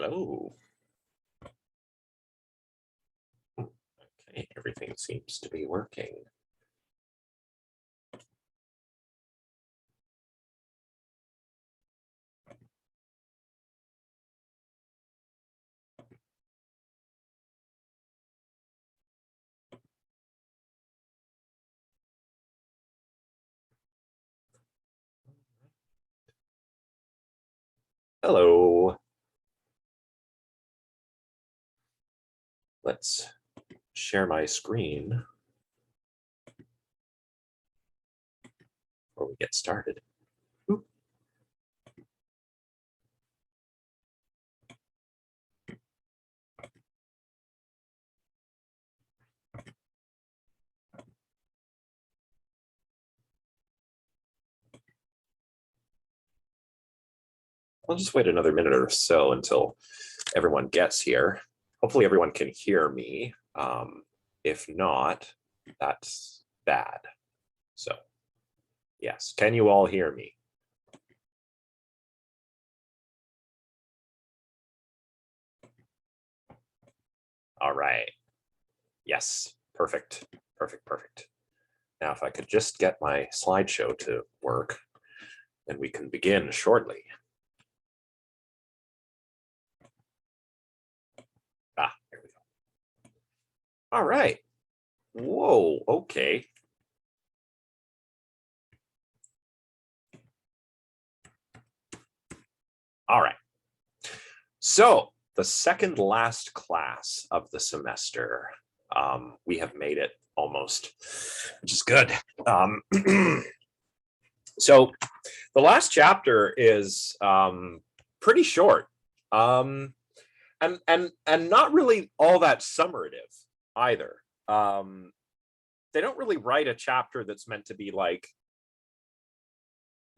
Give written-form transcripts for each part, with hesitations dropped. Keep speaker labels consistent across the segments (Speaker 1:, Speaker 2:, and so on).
Speaker 1: Hello. Okay, everything seems to be working. Hello. Let's share my screen before we get started. Ooh. I'll just wait another minute or so until everyone gets here. Hopefully everyone can hear me. If not, that's bad. So, yes, can you all hear me? All right. Yes, perfect, perfect, perfect. Now, if I could just get my slideshow to work, then we can begin shortly. Ah, here we go. All right. Whoa, okay. All right. So the second last class of the semester, we have made it almost, which is good. So the last chapter is pretty short, and not really all that summative either. They don't really write a chapter that's meant to be like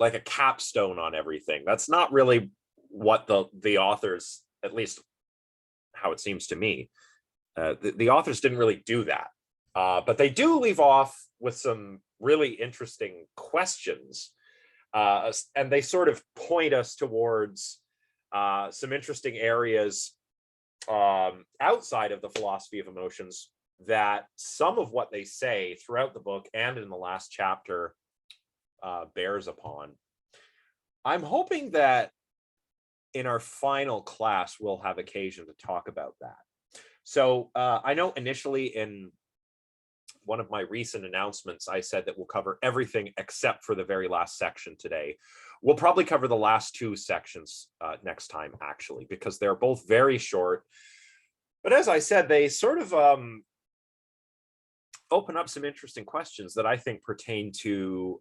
Speaker 1: a capstone on everything. That's not really what the authors, at least how it seems to me, the authors didn't really do that. But they do leave off with some really interesting questions. And they sort of point us towards some interesting areas outside of the philosophy of emotions that some of what they say throughout the book and in the last chapter bears upon. I'm hoping that in our final class, we'll have occasion to talk about that. So I know initially in one of my recent announcements, I said that we'll cover everything except for the very last section today. We'll probably cover the last two sections next time, actually, because they're both very short. But as I said, they sort of open up some interesting questions that I think pertain to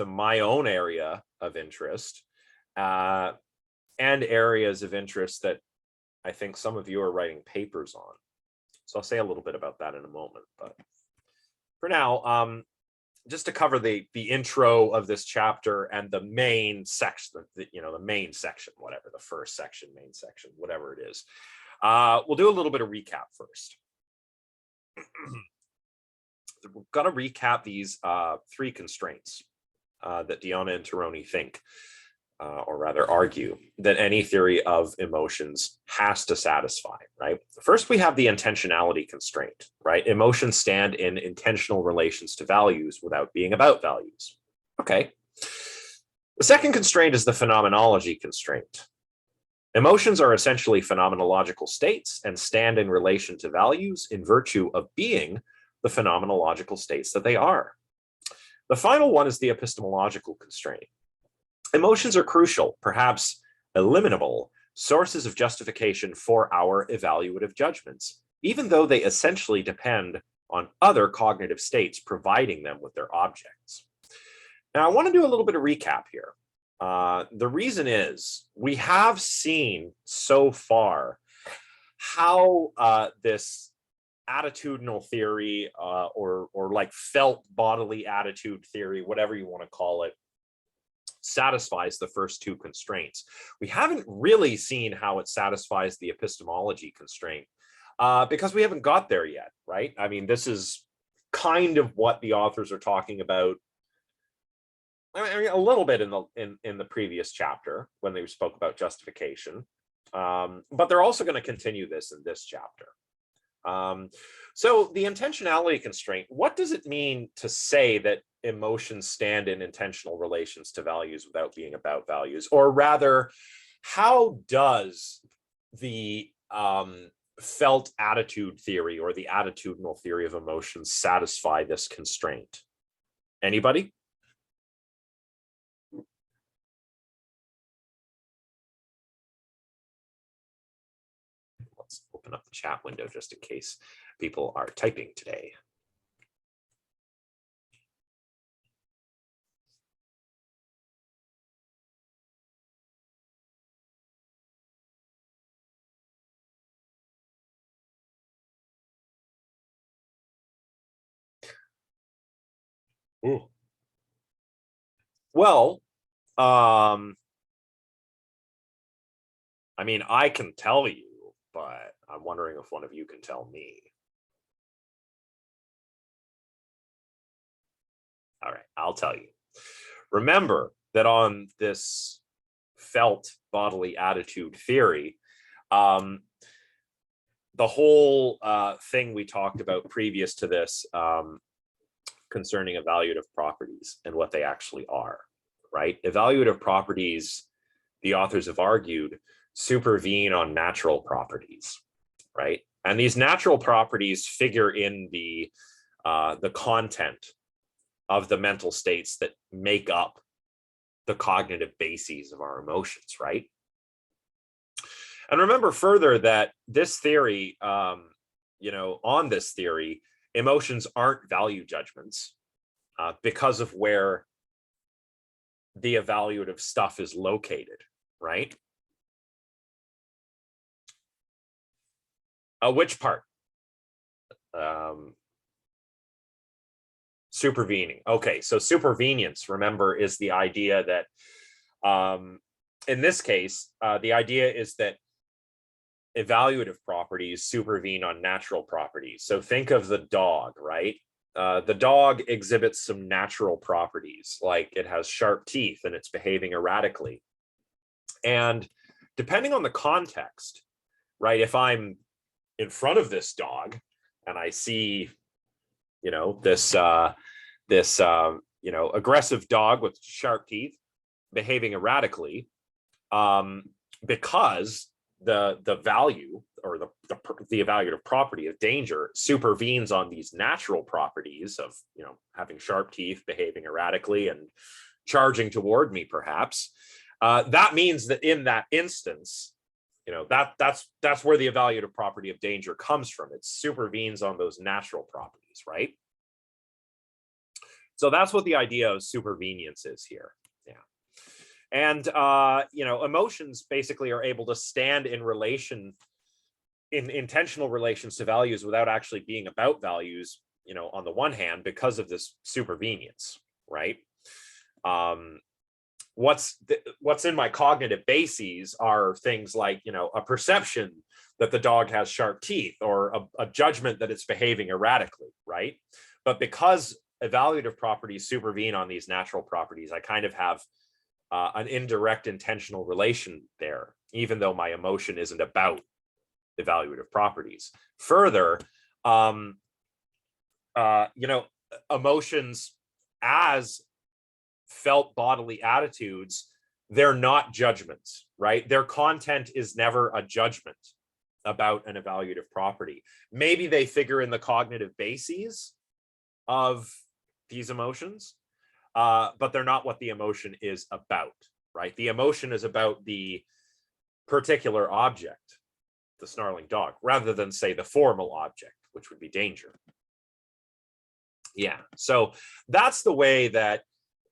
Speaker 1: my own area of interest and areas of interest that I think some of you are writing papers on. So I'll say a little bit about that in a moment. But for now, just to cover the intro of this chapter and the main section, the main section, whatever, the first section, main section, whatever it is. We'll do a little bit of recap first. We've got to recap these three constraints that Deonna and Teroni think, or rather argue, that any theory of emotions has to satisfy, right? First, we have the intentionality constraint, right? Emotions stand in intentional relations to values without being about values. Okay. The second constraint is the phenomenology constraint. Emotions are essentially phenomenological states and stand in relation to values in virtue of being the phenomenological states that they are. The final one is the epistemological constraint. Emotions are crucial, perhaps eliminable, sources of justification for our evaluative judgments, even though they essentially depend on other cognitive states providing them with their objects. Now, I want to do a little bit of recap here. The reason is we have seen so far how this attitudinal theory or like felt bodily attitude theory, whatever you want to call it, satisfies the first two constraints. We haven't really seen how it satisfies the epistemology constraint because we haven't got there yet, right? I mean, this is kind of what the authors are talking about. I mean, a little bit in the previous chapter when they spoke about justification. But they're also going to continue this in this chapter. So the intentionality constraint, what does it mean to say that emotions stand in intentional relations to values without being about values? Or rather, how does the felt attitude theory or the attitudinal theory of emotions satisfy this constraint? Anybody? Let's open up the chat window just in case people are typing today. Ooh. Well, I mean, I can tell you, but I'm wondering if one of you can tell me. All right, I'll tell you. Remember that on this felt bodily attitude theory, the whole thing we talked about previous to this concerning evaluative properties and what they actually are, right? Evaluative properties, the authors have argued, supervene on natural properties, right? And these natural properties figure in the content of the mental states that make up the cognitive bases of our emotions, right? And remember further that this theory, on this theory, emotions aren't value judgments because of where the evaluative stuff is located, right? Which part? Supervening. Okay, so supervenience, remember, is the idea that in this case, the idea is that evaluative properties supervene on natural properties. So think of the dog, right? The dog exhibits some natural properties, like it has sharp teeth and it's behaving erratically. And depending on the context, right, if I'm in front of this dog and I see, this aggressive dog with sharp teeth behaving erratically, because the value or the evaluative property of danger supervenes on these natural properties of having sharp teeth, behaving erratically, and charging toward me, perhaps. That means that in that instance, that's where the evaluative property of danger comes from. It supervenes on those natural properties, right? So that's what the idea of supervenience is here. And, emotions basically are able to stand in intentional relations to values without actually being about values, on the one hand, because of this supervenience, right? What's in my cognitive bases are things like, a perception that the dog has sharp teeth, or a judgment that it's behaving erratically, right? But because evaluative properties supervene on these natural properties, I kind of have an indirect intentional relation there, even though my emotion isn't about evaluative properties. Further, emotions as felt bodily attitudes, they're not judgments, right? Their content is never a judgment about an evaluative property. Maybe they figure in the cognitive bases of these emotions, but they're not what the emotion is about, right? The emotion is about the particular object, the snarling dog, rather than, say, the formal object, which would be danger. Yeah, so that's the way that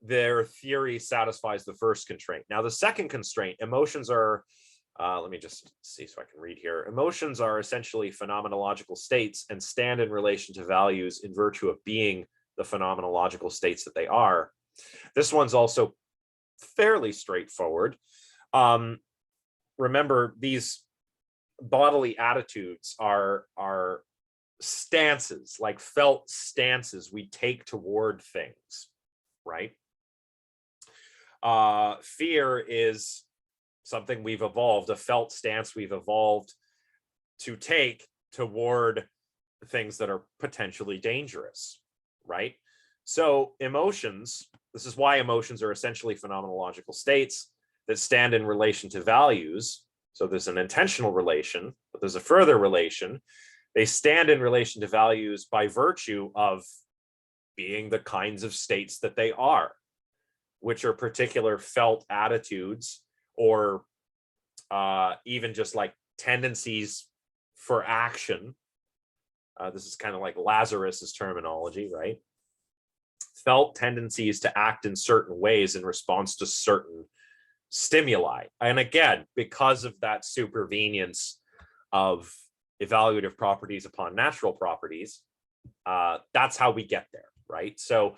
Speaker 1: their theory satisfies the first constraint. Now, the second constraint, emotions are, let me just see so I can read here. Emotions are essentially phenomenological states and stand in relation to values in virtue of being the phenomenological states that they are. This one's also fairly straightforward. Remember, these bodily attitudes are stances, like felt stances we take toward things, right? Fear is something we've evolved, a felt stance we've evolved to take toward things that are potentially dangerous, right? So emotions, this is why emotions are essentially phenomenological states that stand in relation to values. So there's an intentional relation, but there's a further relation. They stand in relation to values by virtue of being the kinds of states that they are, which are particular felt attitudes or even just like tendencies for action. This is kind of like Lazarus's terminology, right? Felt tendencies to act in certain ways in response to certain stimuli. And again, because of that supervenience of evaluative properties upon natural properties, that's how we get there, right? So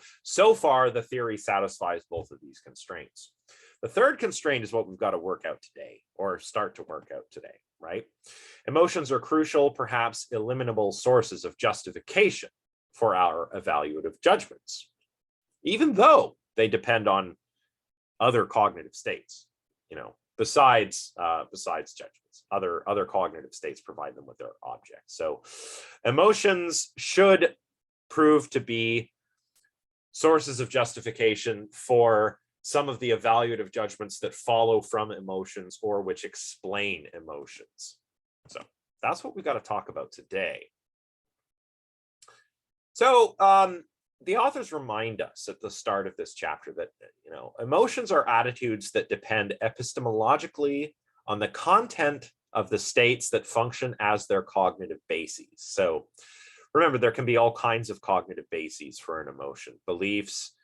Speaker 1: far, the theory satisfies both of these constraints. The third constraint is what we've got to work out today, or start to work out today, right? Emotions are crucial, perhaps eliminable sources of justification for our evaluative judgments, even though they depend on other cognitive states, besides judgments. Other cognitive states provide them with their objects. So emotions should prove to be sources of justification for some of the evaluative judgments that follow from emotions or which explain emotions. So that's what we've got to talk about today. So the authors remind us at the start of this chapter that emotions are attitudes that depend epistemologically on the content of the states that function as their cognitive bases. So remember, there can be all kinds of cognitive bases for an emotion: beliefs,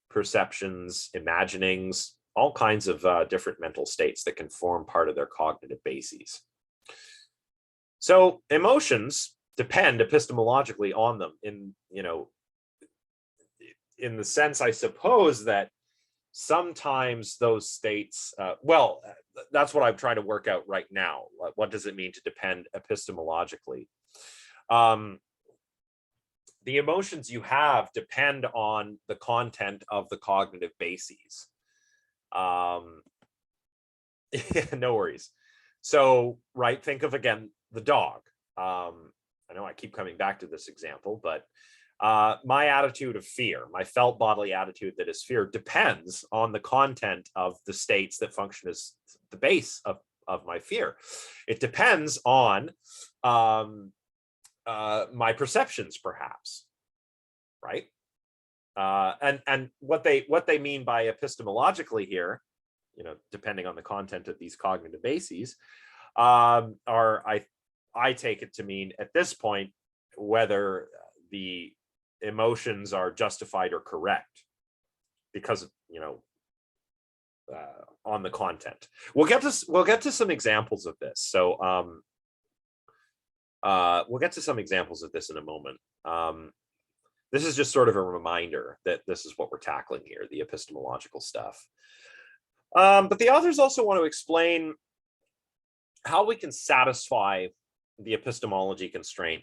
Speaker 1: perceptions, imaginings, all kinds of different mental states that can form part of their cognitive bases. So emotions depend epistemologically on them in the sense, I suppose, that sometimes those states, that's what I'm trying to work out right now. What does it mean to depend epistemologically? The emotions you have depend on the content of the cognitive bases. No worries. So, right, think of, again, the dog. I know I keep coming back to this example, but my attitude of fear, my felt bodily attitude that is fear, depends on the content of the states that function as the base of my fear. It depends on my perceptions, perhaps, right? And what they mean by epistemologically here, depending on the content of these cognitive bases, are I take it to mean at this point whether the emotions are justified or correct, because on the content. We'll get to some examples of this. So we'll get to some examples of this in a moment. This is just sort of a reminder that this is what we're tackling here, the epistemological stuff. But the authors also want to explain how we can satisfy the epistemology constraint,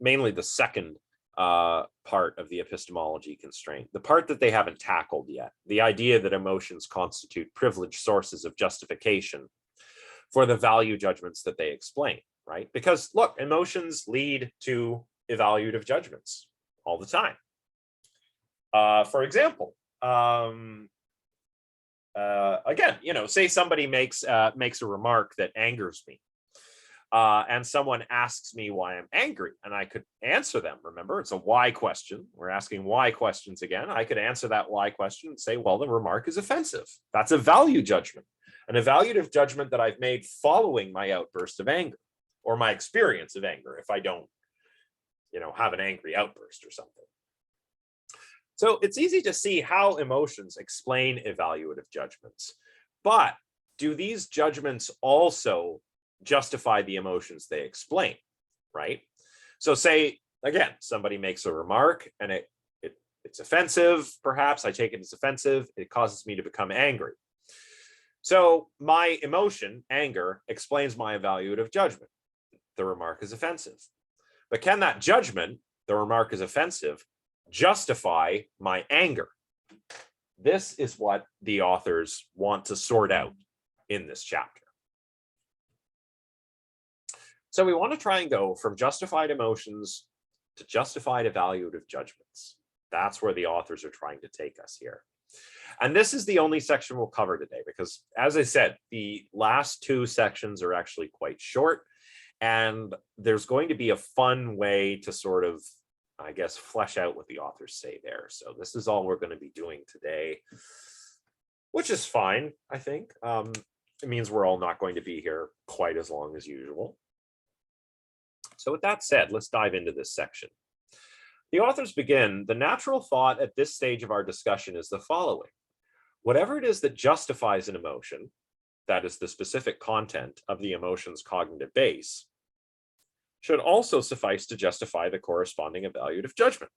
Speaker 1: mainly the second part of the epistemology constraint, the part that they haven't tackled yet, the idea that emotions constitute privileged sources of justification for the value judgments that they explain, right? Because look, emotions lead to evaluative judgments all the time. For example, again, say somebody makes a remark that angers me. And someone asks me why I'm angry, and I could answer them. Remember, it's a why question. We're asking why questions again. I could answer that why question and say, well, the remark is offensive. That's a value judgment, an evaluative judgment that I've made following my outburst of anger or my experience of anger if I don't, have an angry outburst or something. So it's easy to see how emotions explain evaluative judgments. But do these judgments also justify the emotions they explain, right? So say, again, somebody makes a remark and it's offensive, perhaps. I take it as offensive. It causes me to become angry. So my emotion, anger, explains my evaluative judgment. The remark is offensive. But can that judgment, the remark is offensive, justify my anger? This is what the authors want to sort out in this chapter. So we want to try and go from justified emotions to justified evaluative judgments. That's where the authors are trying to take us here. And this is the only section we'll cover today, because as I said, the last two sections are actually quite short, and there's going to be a fun way to sort of, I guess, flesh out what the authors say there. So this is all we're going to be doing today, which is fine, I think. It means we're all not going to be here quite as long as usual. So with that said, let's dive into this section. The authors begin, the natural thought at this stage of our discussion is the following. Whatever it is that justifies an emotion, that is the specific content of the emotion's cognitive base, should also suffice to justify the corresponding evaluative judgment.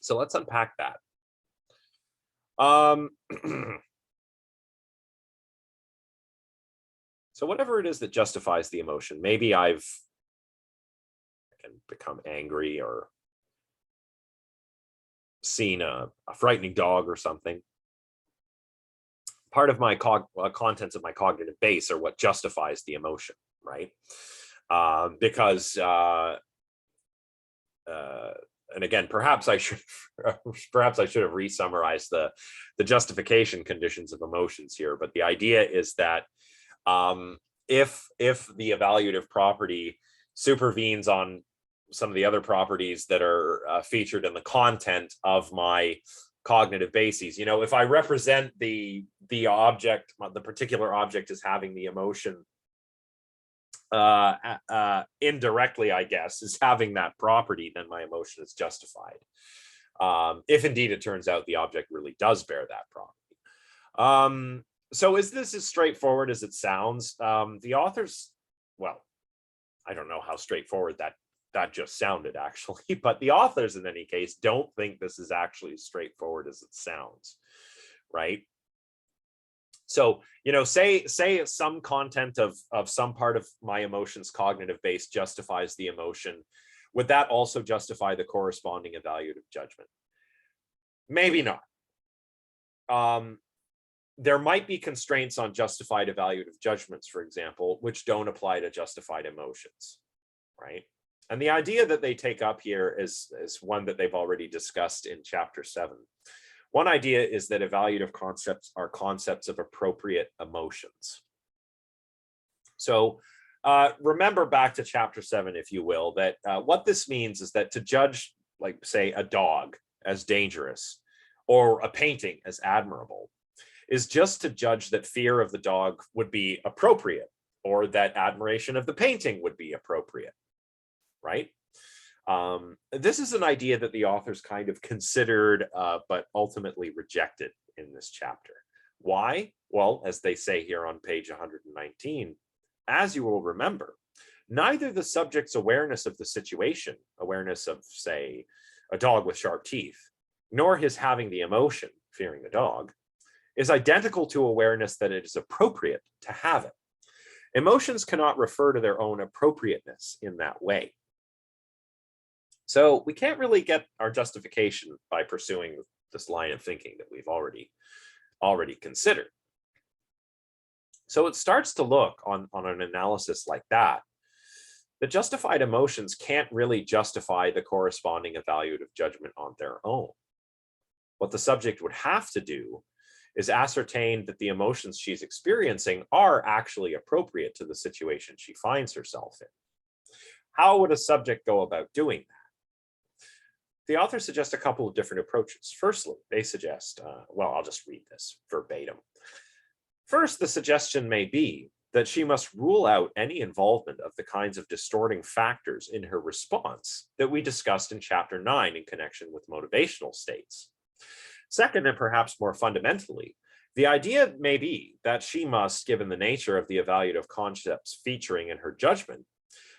Speaker 1: So let's unpack that. So whatever it is that justifies the emotion, maybe I can become angry or seen a frightening dog or something. Part of my contents of my cognitive base are what justifies the emotion, right? Because and again, perhaps I should have re-summarized the justification conditions of emotions here. But the idea is that if the evaluative property supervenes on some of the other properties that are featured in the content of my cognitive bases, if I represent the object, the particular object as having the emotion indirectly, I guess, is having that property, then my emotion is justified. If indeed it turns out the object really does bear that property. So is this as straightforward as it sounds? The authors, well, I don't know how straightforward that just sounded, actually, but the authors, in any case, don't think this is actually as straightforward as it sounds, right? So, say some content of some part of my emotion's cognitive base justifies the emotion. Would that also justify the corresponding evaluative judgment? Maybe not. There might be constraints on justified evaluative judgments, for example, which don't apply to justified emotions, right? And the idea that they take up here is one that they've already discussed in chapter 7. One idea is that evaluative concepts are concepts of appropriate emotions. So remember back to chapter 7, if you will, that what this means is that to judge, like, say, a dog as dangerous or a painting as admirable is just to judge that fear of the dog would be appropriate or that admiration of the painting would be appropriate, right? This is an idea that the authors kind of considered, but ultimately rejected in this chapter. Why? Well, as they say here on page 119, as you will remember, neither the subject's awareness of the situation, awareness of, say, a dog with sharp teeth, nor his having the emotion, fearing the dog, is identical to awareness that it is appropriate to have it. Emotions cannot refer to their own appropriateness in that way. So we can't really get our justification by pursuing this line of thinking that we've already considered. So it starts to look on an analysis like that, the justified emotions can't really justify the corresponding evaluative judgment on their own. What the subject would have to do is ascertain that the emotions she's experiencing are actually appropriate to the situation she finds herself in. How would a subject go about doing that? The authors suggest a couple of different approaches. Firstly, they suggest, well, I'll just read this verbatim. First, the suggestion may be that she must rule out any involvement of the kinds of distorting factors in her response that we discussed in chapter 9 in connection with motivational states. Second, and perhaps more fundamentally, the idea may be that she must, given the nature of the evaluative concepts featuring in her judgment,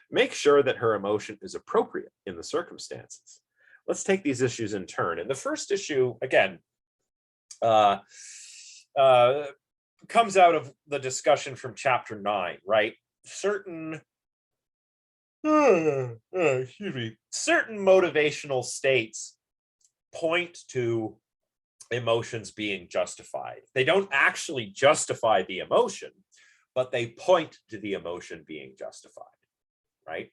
Speaker 1: make sure that her emotion is appropriate in the circumstances. Let's take these issues in turn. And the first issue, again, comes out of the discussion from chapter 9, right? Certain motivational states point to emotions being justified. They don't actually justify the emotion, but they point to the emotion being justified, right?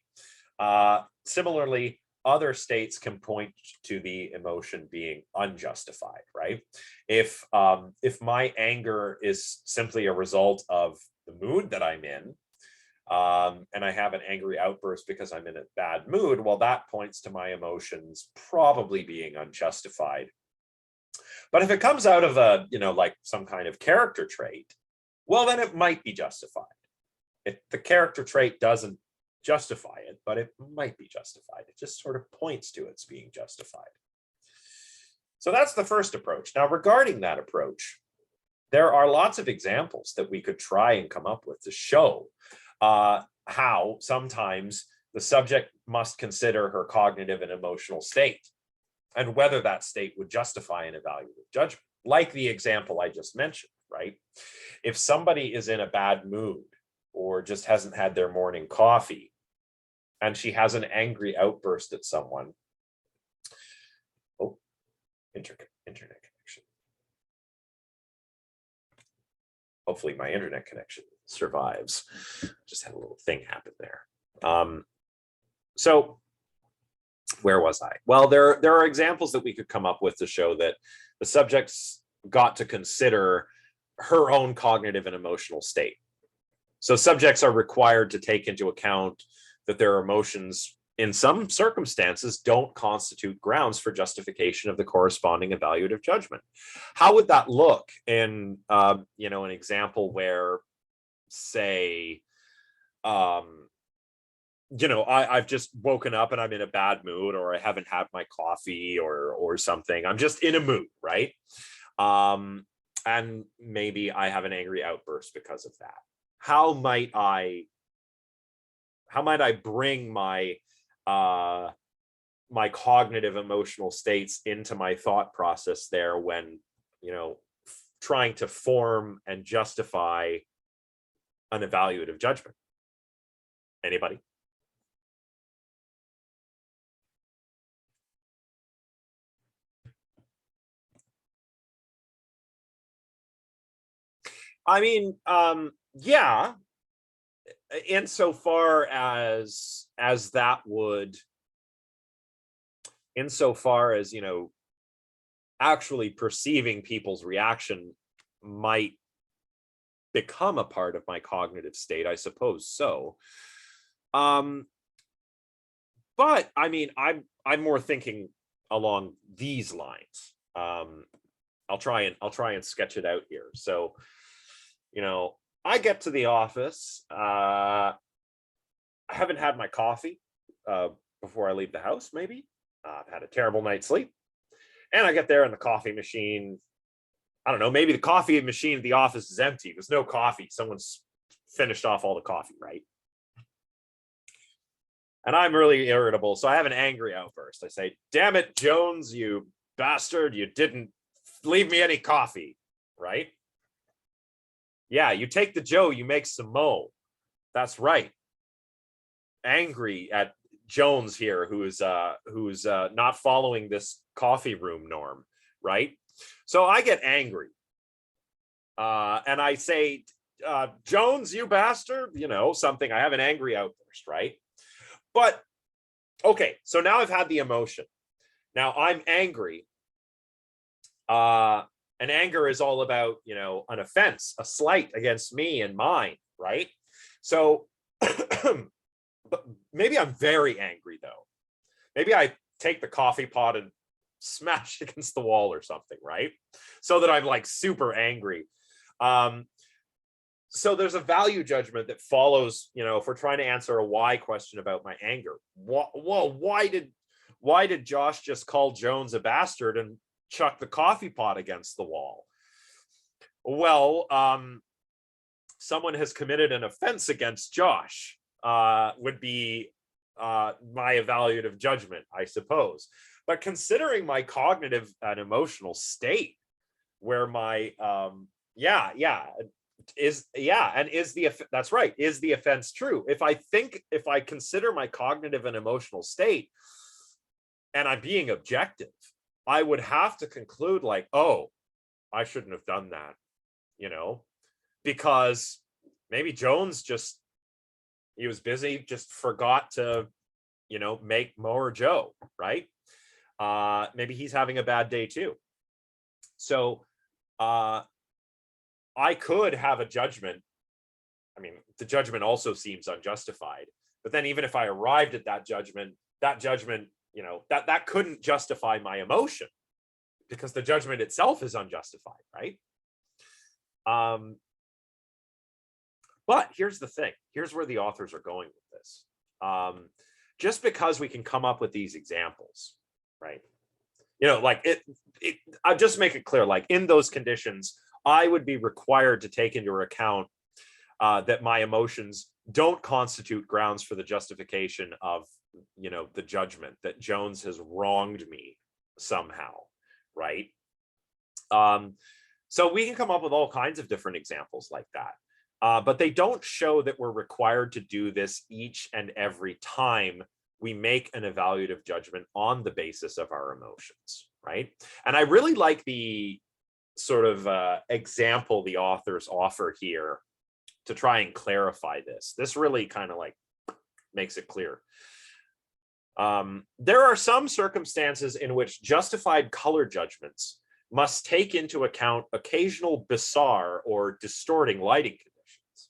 Speaker 1: Similarly, other states can point to the emotion being unjustified, right? If my anger is simply a result of the mood that I'm in, and I have an angry outburst because I'm in a bad mood, well, that points to my emotions probably being unjustified. But if it comes out of a, like some kind of character trait, well, then it might be justified. If the character trait doesn't justify it, but it might be justified. It just sort of points to its being justified. So that's the first approach. Now, regarding that approach, there are lots of examples that we could try and come up with to show how sometimes the subject must consider her cognitive and emotional state and whether that state would justify an evaluative judgment, like the example I just mentioned, right? If somebody is in a bad mood or just hasn't had their morning coffee and she has an angry outburst at someone, internet connection. Hopefully my internet connection survives. Just had a little thing happen there. So where was I? Well, there are examples that we could come up with to show that the subject's got to consider her own cognitive and emotional state. So subjects are required to take into account that their emotions in some circumstances don't constitute grounds for justification of the corresponding evaluative judgment. How would that look in an example where, say, I've just woken up and I'm in a bad mood, or I haven't had my coffee or something. I'm just in a mood, right? And maybe I have an angry outburst because of that. How might I bring my my cognitive emotional states into my thought process there when, trying to form and justify an evaluative judgment? Anybody? I mean, yeah, insofar as that would, insofar as, actually perceiving people's reaction might become a part of my cognitive state, I suppose so. But I mean, I'm more thinking along these lines. I'll try and sketch it out here. So, I get to the office. I haven't had my coffee before I leave the house, maybe. I've had a terrible night's sleep. And I get there and the coffee machine, I don't know, maybe the coffee machine at the office is empty. There's no coffee. Someone's finished off all the coffee, right? And I'm really irritable. So I have an angry outburst. I say, damn it, Jones, you bastard. You didn't leave me any coffee, right? Yeah, you take the Joe, you make some Mo. That's right. Angry at Jones here, who's not following this coffee room norm, right? So I get angry, and I say, Jones, you bastard, something. I have an angry outburst, right? But okay, so now I've had the emotion. Now I'm angry. And anger is all about, an offense, a slight against me and mine, right? So but maybe I'm very angry though. Maybe I take the coffee pot and smash it against the wall or something, right? So that I'm like super angry. So there's a value judgment that follows, if we're trying to answer a why question about my anger. Why did Josh just call Jones a bastard and chuck the coffee pot against the wall? Well, someone has committed an offense against Josh, would be my evaluative judgment, I suppose. But considering my cognitive and emotional state, where my is the offense true? If I consider my cognitive and emotional state, and I'm being objective, I would have to conclude like, oh, I shouldn't have done that, because maybe Jones he was busy, just forgot to, make Mo or Joe, right? Maybe he's having a bad day too. So I could have a judgment. I mean, the judgment also seems unjustified. But then even if I arrived at that judgment, that couldn't justify my emotion, because the judgment itself is unjustified, right? But here's the thing. Here's where the authors are going with this. Just because we can come up with these examples, right? Like I'll just make it clear, like in those conditions, I would be required to take into account that my emotions don't constitute grounds for the justification of, the judgment, that Jones has wronged me somehow, right? So we can come up with all kinds of different examples like that. But they don't show that we're required to do this each and every time we make an evaluative judgment on the basis of our emotions, right? And I really like the sort of example the authors offer here to try and clarify this. This really kind of like makes it clear. There are some circumstances in which justified color judgments must take into account occasional bizarre or distorting lighting conditions.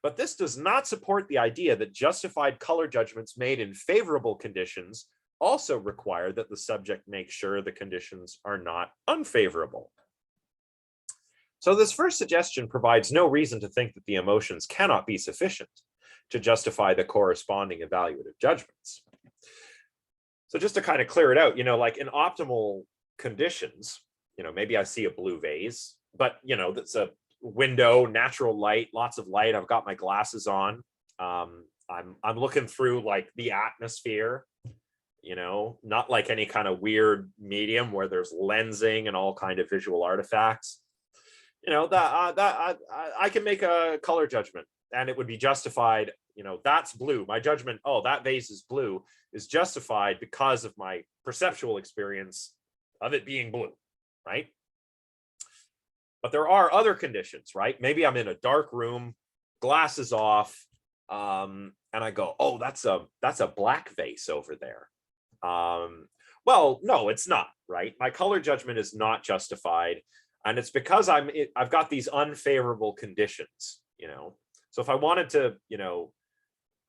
Speaker 1: But this does not support the idea that justified color judgments made in favorable conditions also require that the subject make sure the conditions are not unfavorable. So this first suggestion provides no reason to think that the emotions cannot be sufficient to justify the corresponding evaluative judgments. So just to kind of clear it out, like in optimal conditions, maybe I see a blue vase, but that's a window, natural light, lots of light. I've got my glasses on. I'm looking through like the atmosphere, not like any kind of weird medium where there's lensing and all kind of visual artifacts. I can make a color judgment and it would be justified. That's blue. My judgment, oh, that vase is blue, is justified because of my perceptual experience of it being blue, right? But there are other conditions, right? Maybe I'm in a dark room, glasses off, and I go, oh, that's a black vase over there. Well, no, it's not, right? My color judgment is not justified. And it's because I've got these unfavorable conditions, So if I wanted to,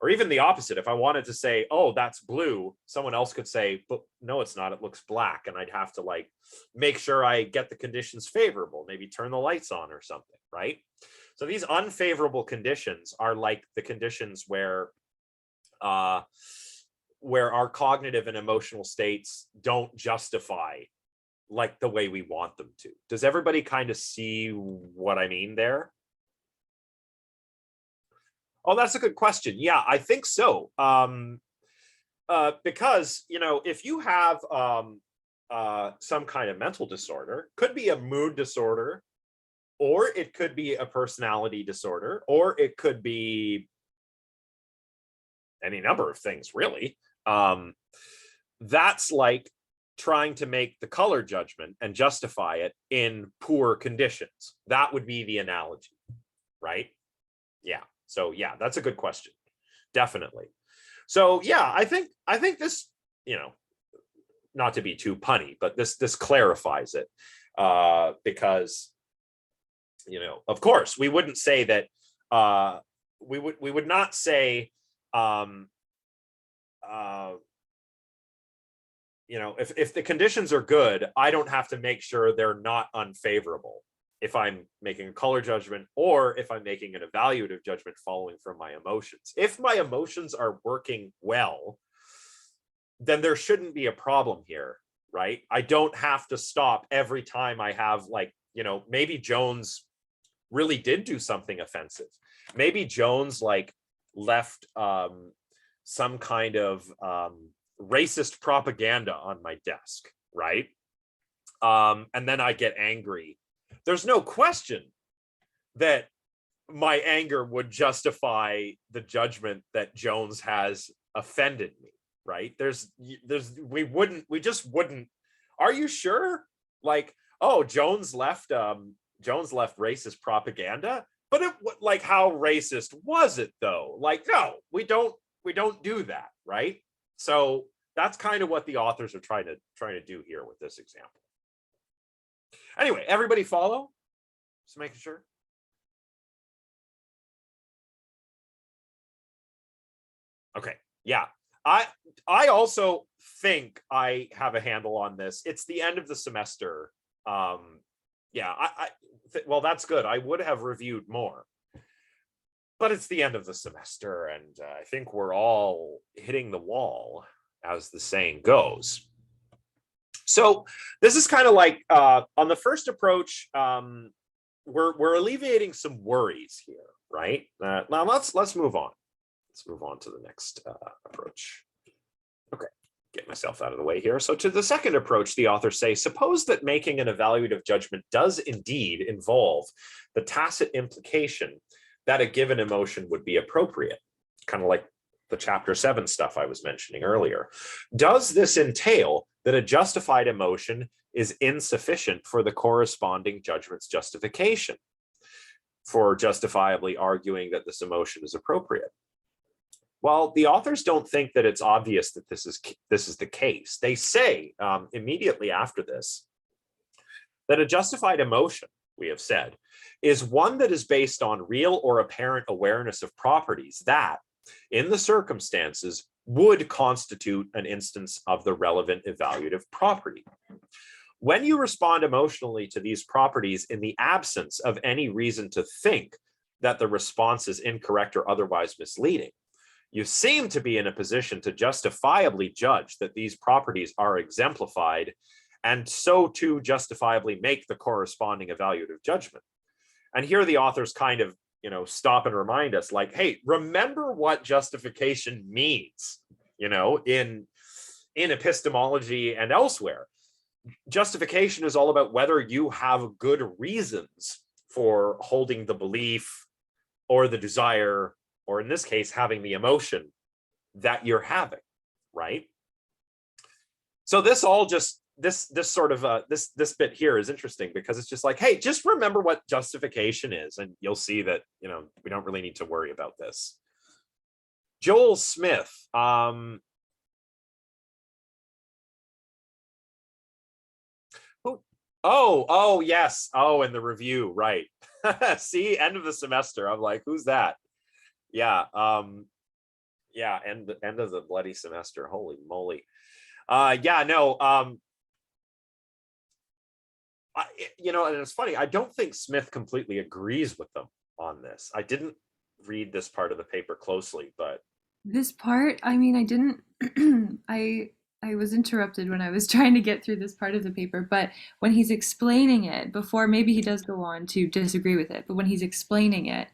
Speaker 1: or even the opposite, if I wanted to say, oh, that's blue, someone else could say, but no, it's not, it looks black. And I'd have to like make sure I get the conditions favorable, maybe turn the lights on or something, right? So these unfavorable conditions are like the conditions where our cognitive and emotional states don't justify like the way we want them to. Does everybody kind of see what I mean there? Oh, that's a good question. Yeah, I think so. Because, if you have some kind of mental disorder, could be a mood disorder, or it could be a personality disorder, or it could be any number of things, really. That's like trying to make the color judgment and justify it in poor conditions. That would be the analogy, right? Yeah. So yeah, that's a good question. Definitely. So yeah, I think this, not to be too punny, but this clarifies it, because, of course, we wouldn't say that we would not say if the conditions are good, I don't have to make sure they're not unfavorable if I'm making a color judgment or if I'm making an evaluative judgment following from my emotions. If my emotions are working well, then there shouldn't be a problem here, right? I don't have to stop every time I have maybe Jones really did do something offensive. Maybe Jones left some kind of racist propaganda on my desk, right? And then I get angry. There's no question that my anger would justify the judgment that Jones has offended me, right? We just wouldn't are you sure? Like, oh, Jones left racist propaganda, but like, how racist was it though? Like, no, we don't do that, right? So that's kind of what the authors are trying to do here with this example. Anyway, everybody follow? Just making sure. Okay, yeah. I also think I have a handle on this. It's the end of the semester. Yeah, well, that's good. I would have reviewed more, but it's the end of the semester, and I think we're all hitting the wall, as the saying goes. So this is kind of like on the first approach, we're alleviating some worries here, right? Now let's move on. Let's move on to the next approach. Okay, get myself out of the way here. So to the second approach, the authors say, suppose that making an evaluative judgment does indeed involve the tacit implication that a given emotion would be appropriate, kind of like the chapter 7 stuff I was mentioning earlier. Does this entail that a justified emotion is insufficient for the corresponding judgment's justification, for justifiably arguing that this emotion is appropriate? Well, the authors don't think that it's obvious that this is the case. They say immediately after this that a justified emotion, we have said, is one that is based on real or apparent awareness of properties that, in the circumstances, would constitute an instance of the relevant evaluative property. When you respond emotionally to these properties in the absence of any reason to think that the response is incorrect or otherwise misleading, you seem to be in a position to justifiably judge that these properties are exemplified, and so to justifiably make the corresponding evaluative judgment. And here the authors kind of, stop and remind us, like, hey, remember what justification means, in epistemology and elsewhere. Justification is all about whether you have good reasons for holding the belief or the desire, or in this case, having the emotion that you're having, right? So this all just, this sort of, this bit here is interesting because it's just like, hey, just remember what justification is, and you'll see that, we don't really need to worry about this. Joel Smith, oh, yes. Oh, and the review, right. See, end of the semester. I'm like, who's that? Yeah. Yeah. End of the bloody semester. Holy moly. Yeah, no. And it's funny. I don't think Smith completely agrees with them on this. I didn't read this part of the paper closely, but
Speaker 2: This part, I mean, I didn't, I was interrupted when I was trying to get through this part of the paper, but when he's explaining it before, maybe he does go on to disagree with it, but when he's explaining it,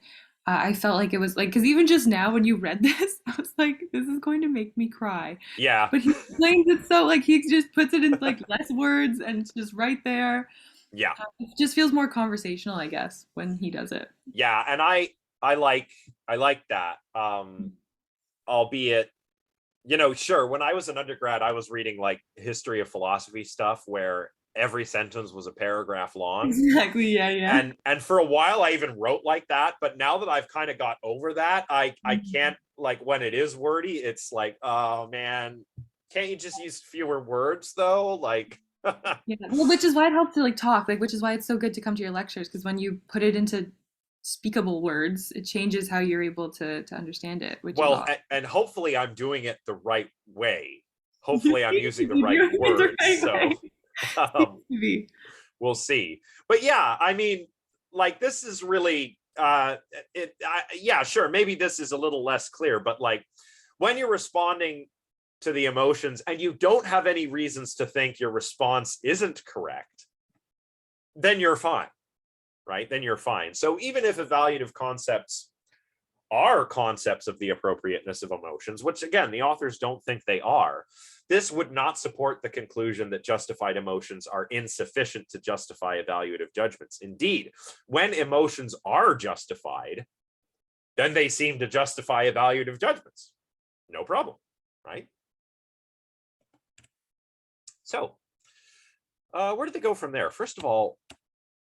Speaker 2: I felt like it was like, because even just now when you read this, I was like, this is going to make me cry.
Speaker 1: yeah.
Speaker 2: But he explains it so, like, he just puts it in like less words and it's just right there.
Speaker 1: Yeah.
Speaker 2: It just feels more conversational, I guess, when he does it.
Speaker 1: Yeah. And I like that. Albeit, sure, when I was an undergrad, I was reading like history of philosophy stuff where every sentence was a paragraph long.
Speaker 2: Exactly, yeah, yeah.
Speaker 1: And for a while I even wrote like that, but now that I've kind of got over that, I can't, like, when it is wordy, it's like, oh man, can't you just use fewer words though? Like
Speaker 2: Yeah, well, which is why it helps to like talk, like, which is why it's so good to come to your lectures, because when you put it into speakable words, it changes how you're able to understand it, which is
Speaker 1: well,
Speaker 2: awesome.
Speaker 1: and hopefully I'm doing it the right way. Hopefully I'm using the
Speaker 2: You're
Speaker 1: right
Speaker 2: doing it the
Speaker 1: words.
Speaker 2: right
Speaker 1: So
Speaker 2: way. Seems to be.
Speaker 1: we'll see. But yeah, I mean, like, this is really yeah, sure, maybe this is a little less clear, but like when you're responding to the emotions and you don't have any reasons to think your response isn't correct, then you're fine, right? Then you're fine. So even if evaluative concepts are concepts of the appropriateness of emotions, which again, the authors don't think they are, this would not support the conclusion that justified emotions are insufficient to justify evaluative judgments. Indeed, when emotions are justified, then they seem to justify evaluative judgments. No problem, right? So Where did they go from there? First of all,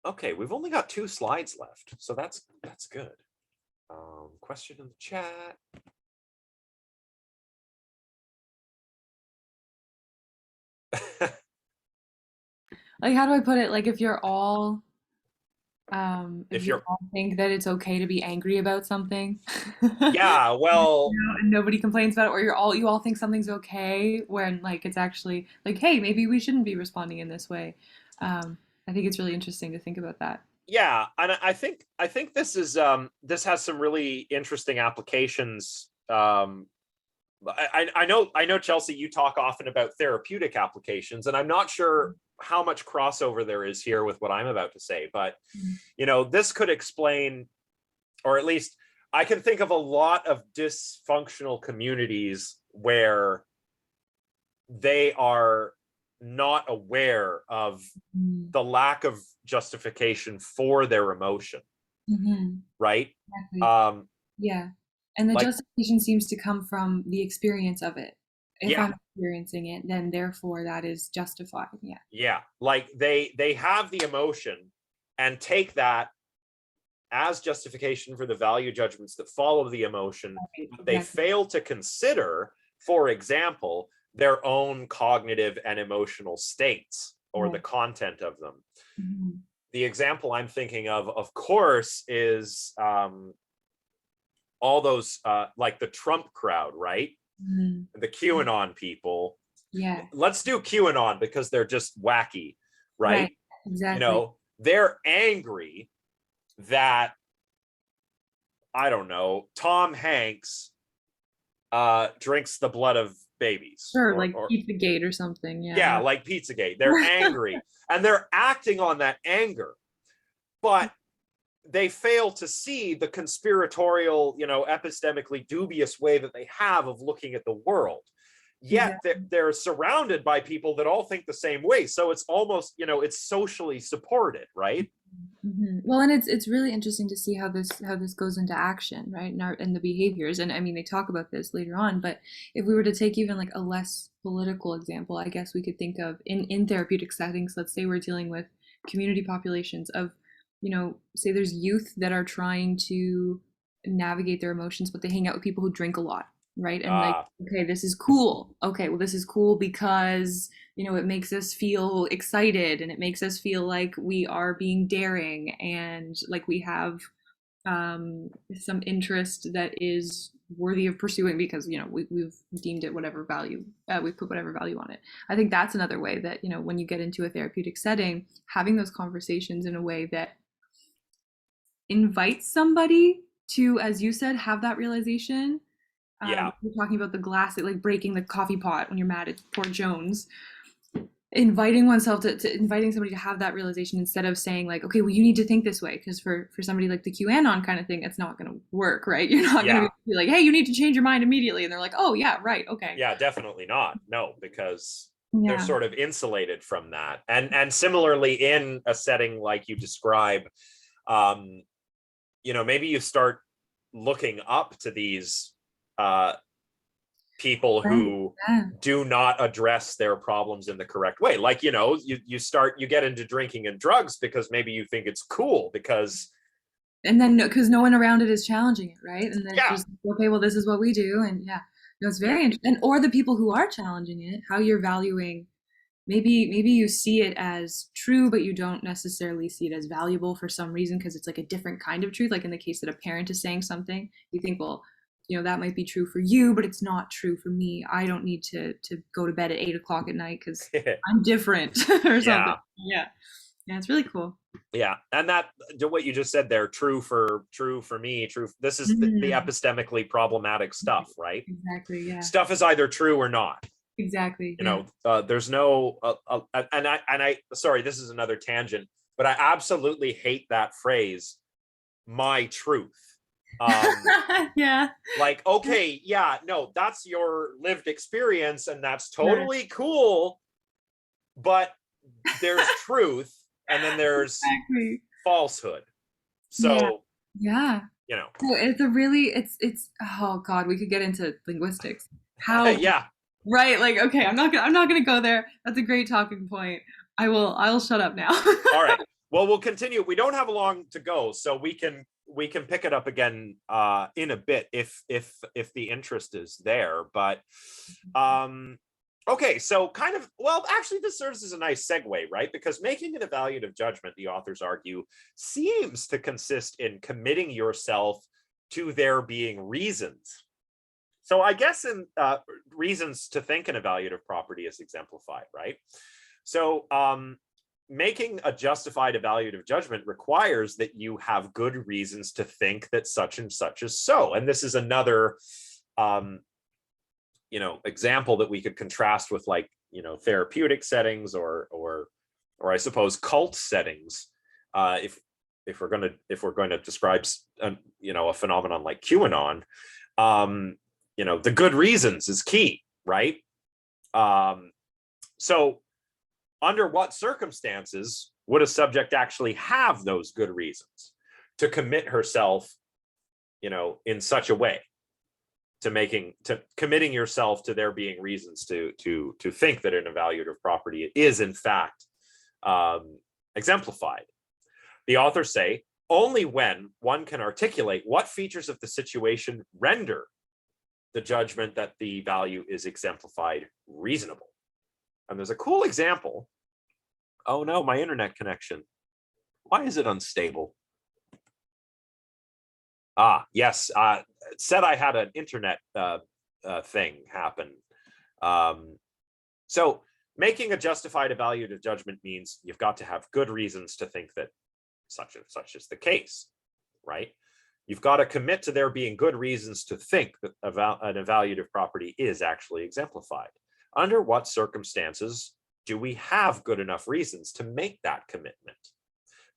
Speaker 1: okay, we've only got 2 slides left, so that's good. Question in the chat.
Speaker 2: Like, how do I put it? Like, if
Speaker 1: If
Speaker 2: you
Speaker 1: you're,
Speaker 2: all think that it's okay to be angry about something,
Speaker 1: yeah, well,
Speaker 2: and nobody complains about it, or you all think something's okay when like it's actually like, hey, maybe we shouldn't be responding in this way. I think it's really interesting to think about that.
Speaker 1: yeah, and I think this has some really interesting applications. I know Chelsea, you talk often about therapeutic applications, and I'm not sure how much crossover there is here with what I'm about to say, but this could explain, or at least I can think of a lot of dysfunctional communities where they are not aware of
Speaker 2: Mm,
Speaker 1: the lack of justification for their emotion, right?
Speaker 2: exactly.
Speaker 1: Um,
Speaker 2: Yeah. And the
Speaker 1: like,
Speaker 2: justification seems to come from the experience of it. If
Speaker 1: yeah,
Speaker 2: I'm experiencing it, then therefore that is justified. Yeah.
Speaker 1: yeah, like they have the emotion and take that as justification for the value judgments that follow the emotion,
Speaker 2: Right.
Speaker 1: but they
Speaker 2: Exactly.
Speaker 1: fail to consider, for example, their own cognitive and emotional states or the
Speaker 2: Right.
Speaker 1: content of them.
Speaker 2: Mhm.
Speaker 1: The example I'm thinking of course, is all those like the Trump crowd, right?
Speaker 2: Mhm.
Speaker 1: The QAnon people.
Speaker 2: Yeah.
Speaker 1: Let's do QAnon because they're just wacky,
Speaker 2: Right.
Speaker 1: right?
Speaker 2: Exactly.
Speaker 1: They're angry that, I don't know, Tom Hanks drinks the blood of babies,
Speaker 2: Sure,
Speaker 1: or
Speaker 2: like Pizzagate or something.
Speaker 1: yeah,
Speaker 2: Yeah.
Speaker 1: like Pizzagate. They're angry and they're acting on that anger, but they fail to see the conspiratorial, epistemically dubious way that they have of looking at the world. Yet
Speaker 2: Exactly.
Speaker 1: they're surrounded by people that all think the same way. So it's almost, it's socially supported, right?
Speaker 2: Well, and it's really interesting to see how this goes into action, right? In the behaviors. And I mean, they talk about this later on, but if we were to take even like a less political example, I guess we could think of in therapeutic settings, let's say we're dealing with community populations of, say there's youth that are trying to navigate their emotions, but they hang out with people who drink a lot, right? And like,
Speaker 1: Uh,
Speaker 2: okay, this is cool. Okay, well, this is cool because it makes us feel excited and it makes us feel like we are being daring and like we have some interest that is worthy of pursuing because we've deemed it whatever value, we put whatever value on it. I think that's another way that when you get into a therapeutic setting, having those conversations in a way that invites somebody to, as you said, have that realization.
Speaker 1: yeah,
Speaker 2: We're talking about the glass, like breaking the coffee pot when you're mad at poor Jones, inviting oneself to inviting somebody to have that realization instead of saying like, okay, well, you need to think this way, because for somebody like the QAnon kind of thing, it's not going to work, right? You're not going to
Speaker 1: yeah,
Speaker 2: be like, hey, you need to change your mind immediately, and they're like, oh yeah, right, okay.
Speaker 1: yeah, definitely not. No, because they're
Speaker 2: Yeah.
Speaker 1: sort of insulated from that. And similarly, in a setting like you describe, um, maybe you start looking up to these uh, people
Speaker 2: Right.
Speaker 1: who
Speaker 2: Yeah.
Speaker 1: do not address their problems in the correct way. Like, you get into drinking and drugs because maybe you think it's cool because,
Speaker 2: And then because no one around it is challenging it, right? And then it's
Speaker 1: yeah,
Speaker 2: just okay, well, this is what we do, and yeah, no, it's
Speaker 1: yeah,
Speaker 2: very interesting. Or the people who are challenging it, how you're valuing. Maybe you see it as true, but you don't necessarily see it as valuable for some reason because it's like a different kind of truth. Like in the case that a parent is saying something, you think, well, that might be true for you, but it's not true for me. I don't need to go to bed at 8 o'clock at night because I'm different or something.
Speaker 1: yeah,
Speaker 2: Yeah, yeah, it's really cool.
Speaker 1: yeah. And that, what you just said there, true for me, true. This is the
Speaker 2: Mhm.
Speaker 1: epistemically problematic stuff, right?
Speaker 2: Exactly. Yeah.
Speaker 1: Stuff is either true or not.
Speaker 2: Exactly. Yeah.
Speaker 1: There's no, and I sorry, this is another tangent, but I absolutely hate that phrase, my truth.
Speaker 2: Yeah.
Speaker 1: Like, okay, yeah, no, that's your lived experience and that's
Speaker 2: Right.
Speaker 1: totally cool, but there's truth and then there's
Speaker 2: Exactly.
Speaker 1: falsehood.
Speaker 2: Yeah.
Speaker 1: So,
Speaker 2: Yeah.
Speaker 1: you know,
Speaker 2: So it's a really it's oh God, we could get into linguistics. How
Speaker 1: yeah,
Speaker 2: right, like okay, I'm not gonna go there. That's a great talking point. I'll shut up now.
Speaker 1: All right. Well, we'll continue. We don't have long to go, so we can pick it up again in a bit if the interest is there. But okay, so kind of, well, actually, this serves as a nice segue, right? Because making an evaluative judgment, the authors argue, seems to consist in committing yourself to there being reasons. So I guess in reasons to think an evaluative property is exemplified, right? So making a justified evaluative judgment requires that you have good reasons to think that such and such is so. And this is another example that we could contrast with, like, therapeutic settings or I suppose cult settings. If we're going to describe a phenomenon like QAnon, the good reasons is key, right? So under what circumstances would a subject actually have those good reasons to commit herself, in such a way, to committing yourself to there being reasons to think that an evaluative property is in fact exemplified? The authors say only when one can articulate what features of the situation render the judgment that the value is exemplified reasonable. And there's a cool example. Oh no, my internet connection. Why is it unstable? Yes. It said I had an internet thing happen. So making a justified evaluative judgment means you've got to have good reasons to think that such and such is the case, right? You've got to commit to there being good reasons to think that an evaluative property is actually exemplified. Under what circumstances do we have good enough reasons to make that commitment?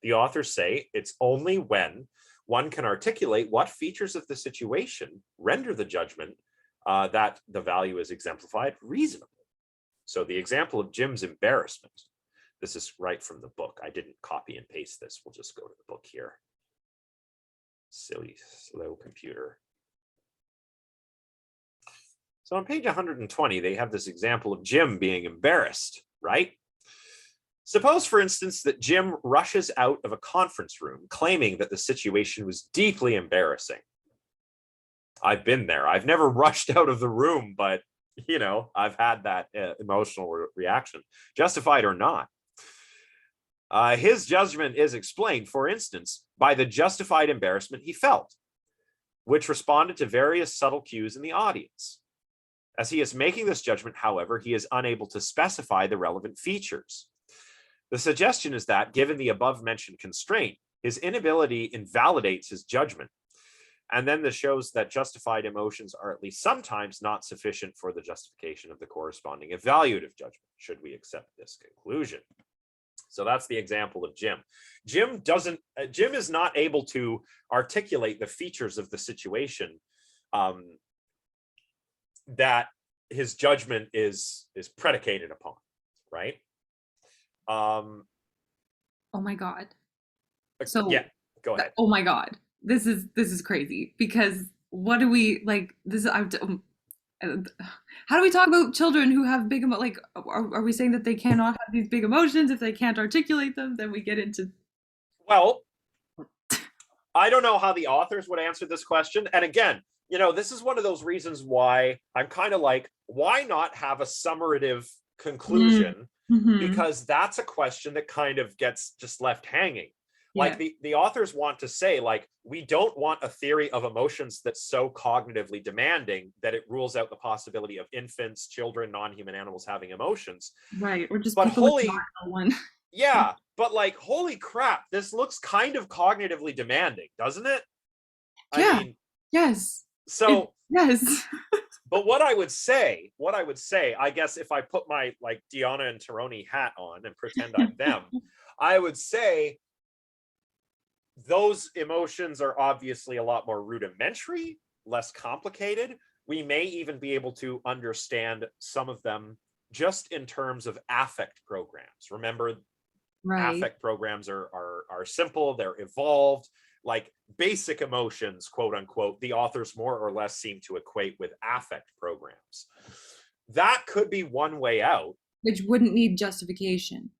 Speaker 1: The authors say it's only when one can articulate what features of the situation render the judgment that the value is exemplified reasonable. So the example of Jim's embarrassment, this is right from the book. I didn't copy and paste this. We'll just go to the book here. Silly, slow computer. So on page 120, they have this example of Jim being embarrassed, right? Suppose, for instance, that Jim rushes out of a conference room claiming that the situation was deeply embarrassing. I've been there. I've never rushed out of the room, but, I've had that emotional reaction, justified or not. His judgment is explained, for instance, by the justified embarrassment he felt, which responded to various subtle cues in the audience. As he is making this judgment, however, he is unable to specify the relevant features. The suggestion is that, given the above-mentioned constraint, his inability invalidates his judgment. And then this shows that justified emotions are at least sometimes not sufficient for the justification of the corresponding evaluative judgment, should we accept this conclusion. So that's the example of Jim. Jim is not able to articulate the features of the situation that his judgment is predicated upon, right?
Speaker 2: Oh my God. So
Speaker 1: yeah, go ahead.
Speaker 2: Oh my God. This is crazy, because what do we like this? How do we talk about children who have big like, are we saying that they cannot have these big emotions if they can't articulate them? Then we get into,
Speaker 1: well, I don't know how the authors would answer this question. And again, this is one of those reasons why I'm kind of like, why not have a summative conclusion?
Speaker 2: Mm-hmm.
Speaker 1: Because that's a question that kind of gets just left hanging.
Speaker 2: Yeah.
Speaker 1: Like the authors want to say, like, we don't want a theory of emotions that's so cognitively demanding that it rules out the possibility of infants, children, non-human animals having emotions.
Speaker 2: Right. Or just
Speaker 1: but
Speaker 2: people with one.
Speaker 1: Yeah, but like, holy crap, this looks kind of cognitively demanding, doesn't it?
Speaker 2: Yeah. I mean, yes.
Speaker 1: So
Speaker 2: yes.
Speaker 1: But what I would say, I guess, if I put my like Deonna and Teroni hat on and pretend I'm them, I would say those emotions are obviously a lot more rudimentary, less complicated. We may even be able to understand some of them just in terms of affect programs. Remember, right. Affect programs are simple, they're evolved. Like basic emotions, quote unquote, the authors more or less seem to equate with affect programs. That could be one way out.
Speaker 2: Which wouldn't need justification.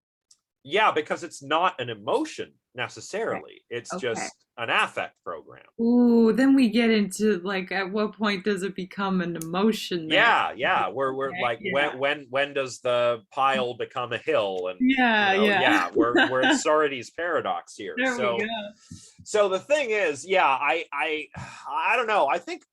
Speaker 1: Yeah, because it's not an emotion
Speaker 2: Okay.
Speaker 1: necessarily. It's
Speaker 2: Okay.
Speaker 1: just an affect program.
Speaker 2: Ooh, then we get into like at what point does it become an emotion then?
Speaker 1: Yeah, yeah. We're
Speaker 2: Okay.
Speaker 1: like
Speaker 2: Yeah.
Speaker 1: when does the pile become a hill? And
Speaker 2: Yeah, yeah.
Speaker 1: yeah, we're at Sorites paradox here.
Speaker 2: There we go.
Speaker 1: So the thing is, yeah, I don't know. I think